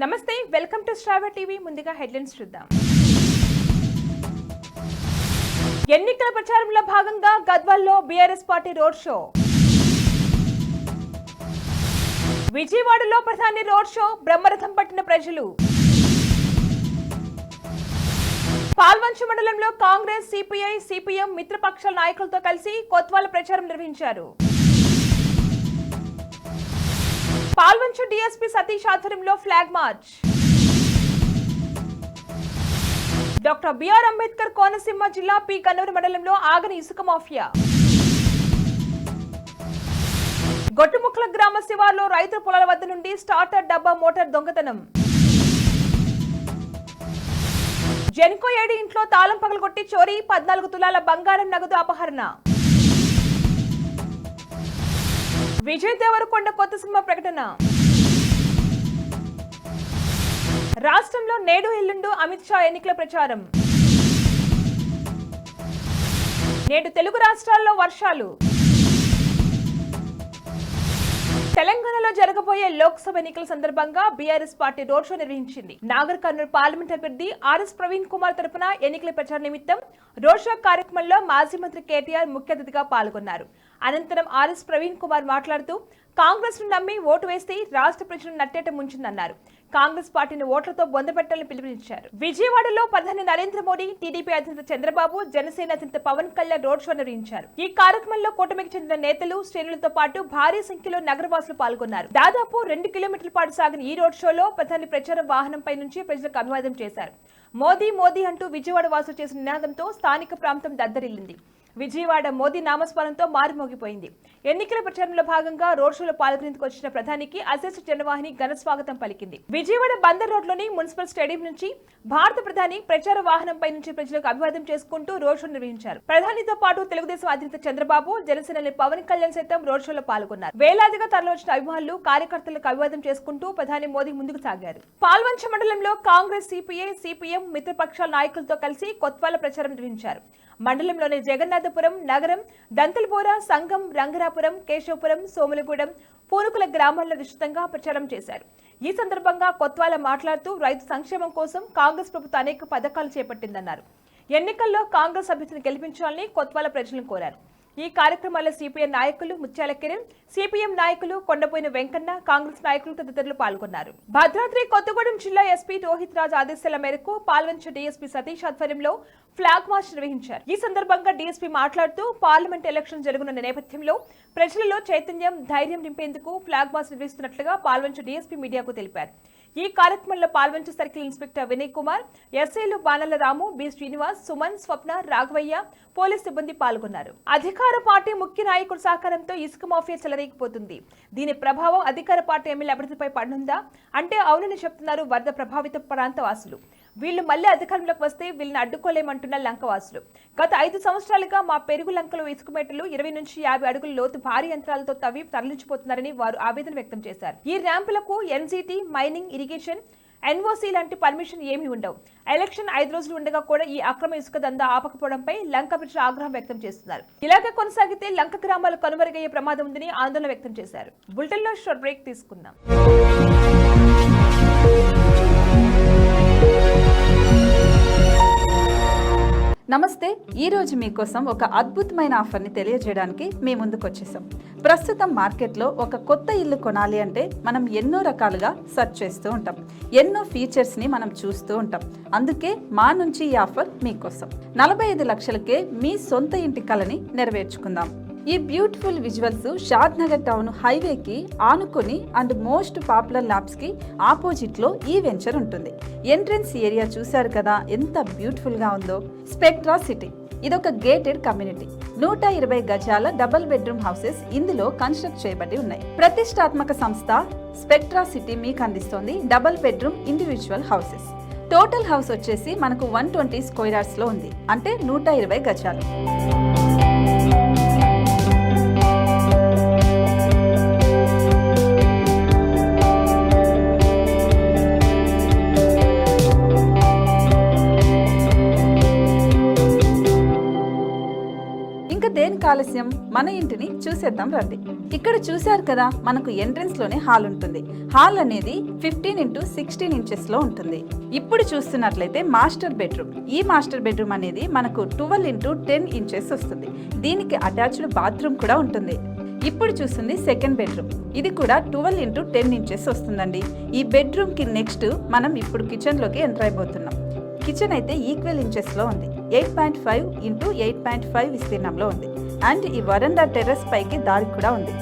నమస్తే, welcome to Sravya TV. ముందుగా headlines చూద్దాం. ఎన్నికల ప్రచారంలో భాగంగా గద్వాల్లో బీఆర్ఎస్ పార్టీ రోడ్ షో. విజయవాడలో ప్రధాని రోడ్ షో, బ్రహ్మరథం పట్టిన ప్రజలు. పాల్వంచ మండలంలో కాంగ్రెస్, సిపిఐ, సిపిఎం మిత్రపక్షాల నాయకులతో కలిసి కొత్వాల ప్రచారం నిర్వహించారు. పాల్వంచ డీఎస్పీ సతీష్ ఆధ్వర్యంలో flag march. Doctor BR Ambedkar Konaseema జిల్లా పి గన్నవరం మండలంలో ఆగని ఇసుక మాఫియా. గొట్టుముక్కల గ్రామ శివార్లో రైతు పొలాల వద్ద నుండి స్టార్టర్ డబ్బా మోటార్ దొంగతనం. జెన్కో ఏడి ఇంట్లో తాళం పగలగొట్టి చోరీ, 14 తులాల బంగారం నగదు అపహరణ. విజయ్ దేవరకొండ కొత్త సినిమా ప్రకటన. రాష్ట్రంలో నేడు ఎల్లుండు అమిత్ షా ఎన్నికల ప్రచారం. నేడు తెలుగు రాష్ట్రాల్లో వర్షాలు. తెలంగాణలో జరగబోయే లోక్సభ ఎన్నికల సందర్భంగా బీఆర్ఎస్ పార్టీ రోడ్ షో నిర్వహించింది. నాగర్ కర్నూలు పార్లమెంట్ అభ్యర్థి ఆర్ఎస్ ప్రవీణ్ కుమార్ తరపున ఎన్నికల ప్రచార నిమిత్తం రోడ్ షో కార్యక్రమంలో మాజీ మంత్రి కేటీఆర్ ముఖ్య అతిథిగా పాల్గొన్నారు. అనంతరం ఆర్ఎస్ ప్రవీణ్ కుమార్ మాట్లాడుతూ కాంగ్రెస్ ను నమ్మి ఓటు వేస్తే రాష్ట్ర ప్రజలను నట్టేట ముంచిందన్నారు. కాంగ్రెస్ పార్టీని ఓట్లతో బొందపెట్టాలని పిలుపునిచ్చారు. విజయవాడలో ప్రధాని నరేంద్ర మోడీ, టీడీపీ అధినేత చంద్రబాబు, జనసేన అధినేత పవన్ కళ్యాణ్ రోడ్ షో నిర్వహించారు. ఈ కార్యక్రమంలో కూటమికి చెందిన నేతలు, శ్రేణులతో పాటు భారీ సంఖ్యలో నగరవాసులు పాల్గొన్నారు. దాదాపు 2 కిలోమీటర్ల పాటు సాగిన ఈ రోడ్ షోలో ప్రధాని ప్రచార వాహనంపై నుంచి ప్రజలకు అభివాదం చేశారు. మోదీ మోదీ అంటూ విజయవాడ వాసులు చేసిన నినాదంతో స్థానిక ప్రాంతం దద్దరిల్లింది. విజయవాడ మోదీ నామస్మరణతో మారుమోగిపోయింది. ఎన్నికల ప్రచారంలో భాగంగా రోడ్ షోలో పాల్గొనేందుకు వచ్చిన ప్రధానికి అశేష జనవాహిని ఘన స్వాగతం పలికింది. విజయవాడ బందర్ రోడ్లోని మున్సిపల్ స్టేడియం నుంచి భారత ప్రధాని ప్రచార వాహనంపై నుంచి ప్రజలకు అభివాదం చేసుకుంటూ రోడ్ షో నిర్వహించారు. ప్రధానితో పాటు తెలుగుదేశం అధినేత చంద్రబాబు, జనసేన పవన్ కళ్యాణ్ సైతం రోడ్ షోలో పాల్గొన్నారు. వేలాదిగా తరలివచ్చిన అభిమానులు, కార్యకర్తలకు అభివాదం చేసుకుంటూ ప్రధాని మోదీ ముందుకు సాగారు. పాల్వంచ మండలంలో కాంగ్రెస్, సిపిఐ, సిపిఎం మిత్రపక్షాల నాయకులతో కలిసి కొత్వాల ప్రచారం నిర్వహించారు. మండలంలోని జగన్నాథపురం, నగరం, దంతల్బోర, సంగం, రంగరాపురం, కేశవపురం, సోములగూడెం, పూనుకుల గ్రామాల్లో విస్తృతంగా ప్రచారం చేశారు. ఈ సందర్భంగా కొత్వాల మాట్లాడుతూ రైతు సంక్షేమం కోసం కాంగ్రెస్ ప్రభుత్వం అనేక పథకాలు చేపట్టిందన్నారు. ఎన్నికల్లో కాంగ్రెస్ అభ్యర్థిని గెలిపించాలని కొత్వాల ప్రజలను కోరారు. ఈ కార్యక్రమాల్లో సిపిఐ నాయకులు ముత్యాల కిరణ్, సిపిఎం నాయకులు కొండపోయిన వెంకన్న, కాంగ్రెస్ నాయకులు తదితరులు పాల్గొన్నారు. భద్రాద్రి కొత్తగూడెం జిల్లా ఎస్పీ రోహిత్ రాజ్ ఆదేశాల మేరకు పాల్వంచ డీఎస్పీ సతీష్ ఆధ్వర్యంలో ఫ్లాగ్ మార్చ్ నిర్వహించారు. ఈ సందర్భంగా డీఎస్పీ మాట్లాడుతూ పార్లమెంట్ ఎలక్షన్ జరగనున్న నేపథ్యంలో ప్రజలలో చైతన్యం, ధైర్యం నింపేందుకు ఫ్లాగ్ మార్చ్ నిర్వహిస్తున్నట్లుగా పాల్వంచ డీఎస్పీ మీడియాకు తెలిపారు. ఈ కార్యక్రమంలో పాల్వంచ సర్కిల్ ఇన్స్పెక్టర్ వినయ్ కుమార్, ఎస్ఐలు బాణల రాము, బి శ్రీనివాస్, సుమన్, స్వప్న, రాఘవయ్య, పోలీస్ సిబ్బంది పాల్గొన్నారు. అధికార పార్టీ ముఖ్య నాయకుల సహకారంతో ఇసుక మాఫియా చెలరేగిపోతుంది. దీని ప్రభావం అధికార పార్టీ ఎమ్మెల్యే అభివృద్ధిపై పడనుందా అంటే అవునని చెప్తున్నారు వరద ప్రభావిత ప్రాంత వాసులు. వీళ్లు మళ్లీ అధికారంలోకి వస్తే వీళ్ళని అడ్డుకోలేమంటున్న లంకవాసులు. గత 5 సంవత్సరాలుగా మా పెరుగు లంకలు ఇసుక మేటలు 20 నుంచి 50 అడుగుల లోతు భారీ యంత్రాలతో తవ్వి తరలించిపోతున్నారని వారు ఆవేదన వ్యక్తం చేశారు. ఈ ర్యాంపులకు ఎన్జీటీ, మైనింగ్, ఇరిగేషన్, ఎన్ఓసీ లాంటి పర్మిషన్ ఏమీ ఉండవు. ఎలక్షన్ 5 రోజులు ఉండగా కూడా ఈ అక్రమ ఇసుక దందా ఆపకపోవడంపై లంక ప్రజలు ఆగ్రహం వ్యక్తం చేస్తున్నారు. ఇలాగే కొనసాగితే లంక గ్రామాలు కనుమరుగయ్యే ప్రమాదం ఉందని ఆందోళన వ్యక్తం చేశారు. బులెటిన్లో షార్ట్ బ్రేక్ తీసుకుందాం. నమస్తే, ఈరోజు మీకోసం ఒక అద్భుతమైన ఆఫర్ని తెలియజేయడానికి మీ ముందుకు వచ్చేసాం. ప్రస్తుతం మార్కెట్లో ఒక కొత్త ఇల్లు కొనాలి అంటే మనం ఎన్నో రకాలుగా సెర్చ్ చేస్తూ ఉంటాం, ఎన్నో ఫీచర్స్ని మనం చూస్తూ ఉంటాం. అందుకే మా నుంచి ఈ ఆఫర్ మీకోసం. 45 లక్షలకే మీ సొంత ఇంటి కలని నెరవేర్చుకుందాం. ఈ బ్యూటిఫుల్ విజువల్స్ షాద్ నగర్ టౌన్ హైవేకి ఆనుకొని అండ్ మోస్ట్ పాపులర్ ల్యాబ్స్ కి ఆపోజిట్ లో ఈ వెంచర్ ఉంటుంది. ఎంట్రన్స్ ఏరియా చూశారు కదా ఎంత బ్యూటిఫుల్ గా ఉందో. స్పెక్ట్రా సిటీ ఇదొక గేటెడ్ కమ్యూనిటీ. 120 గజాల డబుల్ బెడ్రూమ్ హౌసెస్ ఇందులో కన్స్ట్రక్ట్ చేయబడి ఉన్నాయి. ప్రతిష్టాత్మక సంస్థ స్పెక్ట్రా సిటీ మీకు అందిస్తోంది double bedroom individual houses. Total house వచ్చేసి మనకు 120 స్క్వేర్ యార్డ్స్ లో ఉంది, అంటే 120 గజాలు. దేనికి ఆలస్యం, మన ఇంటిని చూసేద్దాం రండి. ఇక్కడ చూశారు కదా, మనకు ఎంట్రన్స్ లోనే హాల్ ఉంటుంది. హాల్ అనేది 15x16 ఇంచెస్ లో ఉంటుంది. ఇప్పుడు చూస్తున్నట్లయితే మాస్టర్ బెడ్రూమ్. ఈ మాస్టర్ బెడ్రూమ్ అనేది మనకు 12x10 ఇంచెస్ వస్తుంది. దీనికి అటాచ్డ్ బాత్రూమ్ కూడా ఉంటుంది. ఇప్పుడు చూస్తుంది సెకండ్ బెడ్రూమ్. ఇది కూడా 12x10 ఇంచెస్ వస్తుందండి. ఈ బెడ్రూమ్ కి నెక్స్ట్ మనం ఇప్పుడు కిచెన్ లోకి ఎంటర్ అయిపోతున్నాం. కిచెన్ అయితే ఈక్వల్ ఇంచెస్ లో ఉంది. 8.5x8.5 విస్తీర్ణంలో ఉంది. అండ్ ఈ వరండా టెర్రస్ పైకి దారి కూడా ఉంది.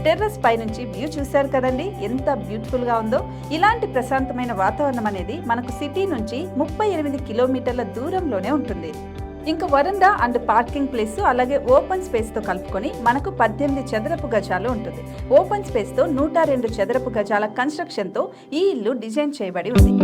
టెర్రస్ పై నుంచి వ్యూ చూశారు కదండి, ఎంత బ్యూటిఫుల్ గా ఉందో. ఇలాంటి ప్రశాంతమైన వాతావరణం అనేది మనకు సిటీ నుంచి 38 కిలోమీటర్ల దూరంలోనే ఉంటుంది. ఇంకా వరండా అండ్ పార్కింగ్ ప్లేస్ అలాగే ఓపెన్ స్పేస్ తో కలుపుకొని మనకు 18 చదరపు గజాలు ఉంటుంది. ఓపెన్ స్పేస్ తో 102 చదరపు గజాల కన్స్ట్రక్షన్ తో ఈ ఇల్లు డిజైన్ చేయబడి ఉంది.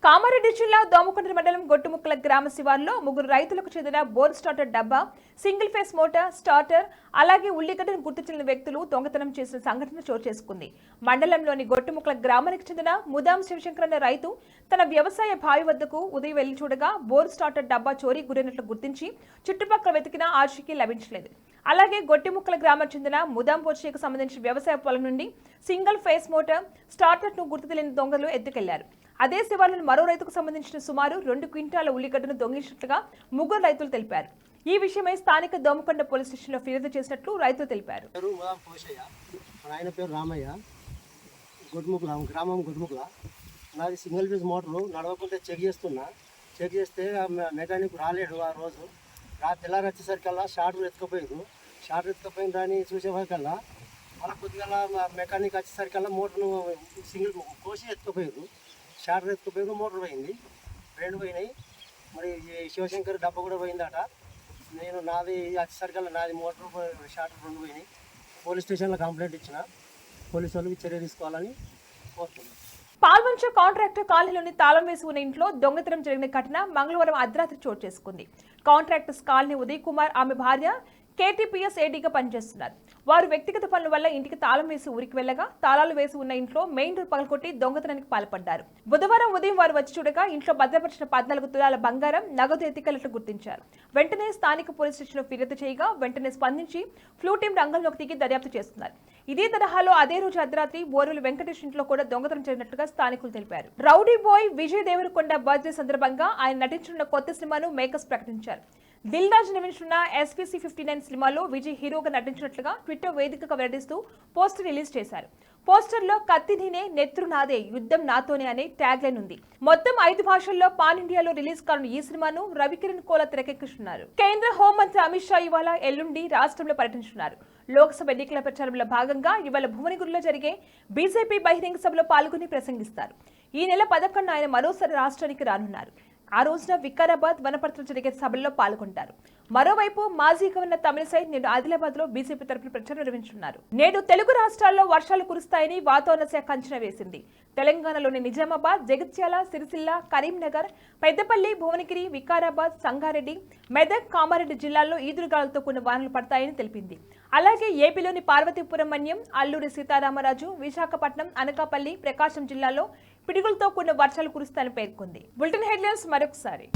కామారెడ్డి జిల్లా దోమకొండ మండలం గొట్టుముక్కల గ్రామ శివార్లో 3 రైతులకు చెందిన బోర్ స్టార్టర్ డబ్బా, సింగిల్ ఫేస్ మోటార్, స్టార్టర్ అలాగే ఉల్లిగడ్డను గుర్తించిన వ్యక్తులు దొంగతనం చేసిన సంఘటన చోటు చేసుకుంది. మండలంలోని గొట్టుముక్కల గ్రామానికి చెందిన ముదాం శివశంకర్ అనే రైతు తన వ్యవసాయ బావి వద్దకు ఉదయం వెళ్లి చూడగా బోర్ స్టార్టర్ డబ్బా చోరీ గురైనట్లు గుర్తించి చుట్టుపక్కల వెతికినా ఆచూకీ లభించలేదు. అలాగే గొట్టిముక్కల గ్రామానికి చెందిన ముదాం పోచీకి సంబంధించిన వ్యవసాయ పొలం నుండి సింగిల్ ఫేస్ మోటార్, స్టార్టర్ ను గుర్తు తెలియని దొంగలు ఎత్తుకెళ్లారు. అదే శివార్లను మరో రైతుకు సంబంధించిన సుమారు 2 క్వింటాల ఉల్లిగడ్డను దొంగిలించినట్లుగా 3 రైతులు తెలిపారు. ఈ విషయమై స్థానిక దోమకొండ పోలీస్ స్టేషన్లో ఫిర్యాదు చేసినట్లు రైతులు తెలిపారు. ఆయన పేరు రామయ్య, గొడ్ముకుల గ్రామం గొడ్ముకుల. నాది సింగిల్ ఫేజ్ మోటారు నడవకుంటే చెక్ చేస్తే మెకానిక్ రాలేడు. ఆ రోజు తెల్లారి వచ్చేసరికల్లా షార్ట్ ఎత్తుకపోయింది దాన్ని చూసేసరికల్లా మళ్ళీ కొద్దిగా మెకానిక్ వచ్చేసరికల్లా మోటార్ను సింగిల్ కోసి ఎత్తుకపోయారు. షార్ట్ ఎత్తుకపోయారు, మోటార్ పోయింది, 2 పోయినాయి. మరి శివశంకర్ డబ్బా కూడా పోయిందట. నేను నాది వచ్చేసరికల్లా నాది మోటార్ షార్ట్ 2 పోయినాయి. పోలీస్ స్టేషన్లో కంప్లైంట్ ఇచ్చిన. పోలీసు వాళ్ళకి చర్య తీసుకోవాలని కోరుతున్నాను. పాల్వంచ కాంట్రాక్టర్ కాలనీలోని తాళం వేసి ఉన్న ఇంట్లో దొంగతనం జరిగిన ఘటన మంగళవారం అర్ధరాత్రి చోటు చేసుకుంది. కాంట్రాక్టర్స్ కాలనీ ఉదయ్ కుమార్, ఆమె భార్య KTPS ఏడీగా పనిచేస్తున్నారు. వారు వ్యక్తిగత పనుల వల్ల ఇంటికి తాళం వేసి ఊరికి వెళ్లగా తాళాలు వేసి ఉన్న ఇంట్లో మెయిన్ డోర్ పగలకొట్టి దొంగతనానికి పాల్పడ్డారు. బుధవారం ఉదయం వారు వచ్చి చూడగా ఇంట్లో భద్రపరిచిన 14 తులాల బంగారం, నగదు ఎత్తికెళ్లినట్లు గుర్తించారు. వెంటనే స్థానిక పోలీస్ స్టేషన్లో ఫిర్యాదు చేయగా వెంటనే స్పందించి ఫ్లూ టీం రంగంలోకి దిగి దర్యాప్తు చేస్తున్నారు. ఇదే తరహాలో అదే రోజు అర్ధరాత్రి బోరుల వెంకటేష్ ఇంట్లో కూడా దొంగతనం జరిగినట్లుగా స్థానికులు తెలిపారు. Rowdy boy Vijay Deverakonda birthday సందర్భంగా ఆయన నటించిన కొత్త సినిమాను మేకర్స్ ప్రకటించారు. దిల్ రాజు నిర్మించిన SPC-59 సినిమాలో విజయ్ హీరోగా నటించినట్లుగా ట్విట్టర్ వేదికగా వెల్లడిస్తూ పోస్టర్ రిలీజ్ చేశారు. పోస్టర్లో కత్తి నేనే, నెత్రు నాదే, యుద్ధం నాతోనే అనే ట్యాగ్ లైన్ ఉంది. మొత్తం 5 భాషల్లో పాన్ ఇండియాలో రిలీజ్ కానున్న ఈ సినిమాను రవికిరణ్ కోల తెరకెక్కిస్తున్నారు. కేంద్ర హోంమంత్రి అమిత్ షా ఇవాళ ఎల్లుండి రాష్ట్రంలో పర్యటించనున్నారు. లోక్సభ ఎన్నికల ప్రచారంలో భాగంగా ఇవాళ భువనగిరిలో జరిగే బీజేపీ బహిరంగ సభలో పాల్గొని ప్రసంగిస్తారు. ఈ నెల 11న ఆయన మరోసారి రాష్ట్రానికి రానున్నారు. ఆ రోజున వికారాబాద్, వనపర్తిలో జరిగే సభల్లో పాల్గొంటారు. మరోవైపు మాజీ గవర్నర్ తమిళసై నేడు ఆదిలాబాద్ లో బీజేపీ తరఫున ప్రచారం నిర్వహించనున్నారు. నేడు తెలుగు రాష్ట్రాల్లో వర్షాలు కురుస్తాయని వాతావరణ శాఖ అంచనా వేసింది. తెలంగాణలోని నిజామాబాద్, జగిత్యాల, సిరిసిల్ల, కరీంనగర్, పెద్దపల్లి, భువనగిరి, వికారాబాద్, సంగారెడ్డి, మెదక్, కామారెడ్డి జిల్లాల్లో ఈదురుగాలులతో కూడిన వానలు పడతాయని తెలిపింది. అలాగే ఏపీలోని పార్వతీపురం మన్యం, అల్లూరి సీతారామరాజు, విశాఖపట్నం, అనకాపల్లి, ప్రకాశం జిల్లాలో పిడుగులతో కూడిన వర్షాలు కురుస్తాయని పేర్కొంది. బులెటిన్ హెడ్లైన్స్ మరొకసారి.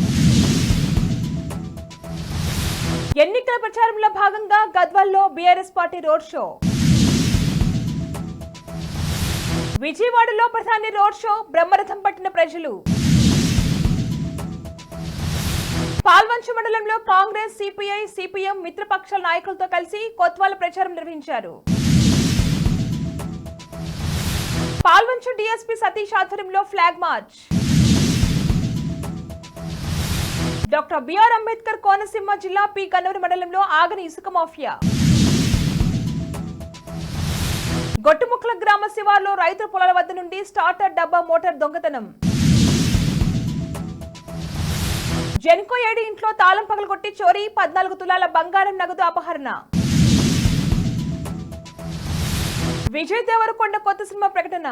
ఎన్నికల ప్రచారంలో భాగంగా గద్వాల్లో బీఆర్ఎస్ పార్టీ రోడ్ షో. విజయవాడలో ప్రధాని రోడ్ షో, బ్రహ్మరథం పట్టిన ప్రజలు. పాల్వంచ మండలంలో కాంగ్రెస్, సిపిఐ, సిపిఎం మిత్రపక్షాల నాయకులతో కలిసి కొత్వాల ప్రచారం నిర్వహించారు. పాల్వంచ డీఎస్పీ సతీష్ ఆధ్వర్యంలో flag march. Doctor BR Ambedkar Konaseema జిల్లా పి కన్నూరు మండలంలో ఆగని ఇసుక మాఫియా. గొట్టుముక్కల గ్రామ శివార్లో రైతు పొలాల వద్ద నుండి స్టార్టర్ డబ్బా మోటార్ దొంగతనం. జెన్కో ఏడి ఇంట్లో తాళం పగలగొట్టి చోరీ, 14 తులాల బంగారం, నగదు అపహరణ. విజయ్ దేవరకొండ కొత్త సినిమా ప్రకటన.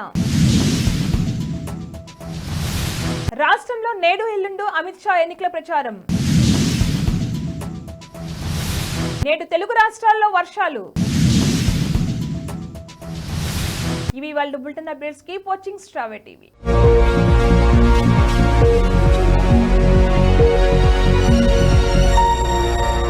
రాష్ట్రంలో నేడు ఎల్లుండు అమిత్ షా ఎన్నికల ప్రచారం. నేడు తెలుగు రాష్ట్రాల్లో వర్షాలు. ఇవి వాళ్ళ బులెటిన్ అప్డేట్స్. కీప్ వాచింగ్ స్ట్రావే టీవీ.